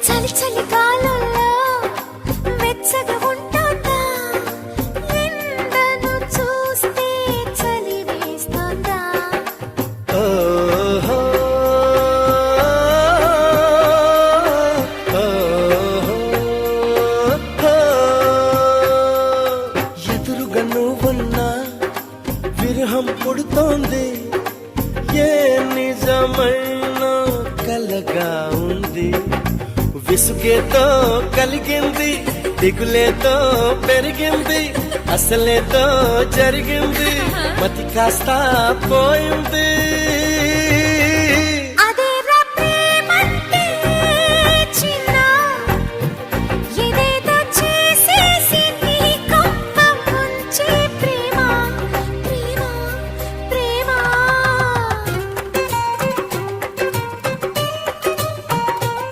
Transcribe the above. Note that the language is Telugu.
చలి చలి కాలంలో వెచ్చగా ఉంటాందా, ఎండను చూస్తే చలి వేస్తుందా. ఓహో, ఎదురుగా నువ్వున్నా విరహం పుడుతోంది, ఏ నిజమైన కలగా ఉంది. విసుగేతో కలిగింది, దిగులేతో పెరిగింది, అసలేతో జరిగింది, మతి కాస్త పోయింది.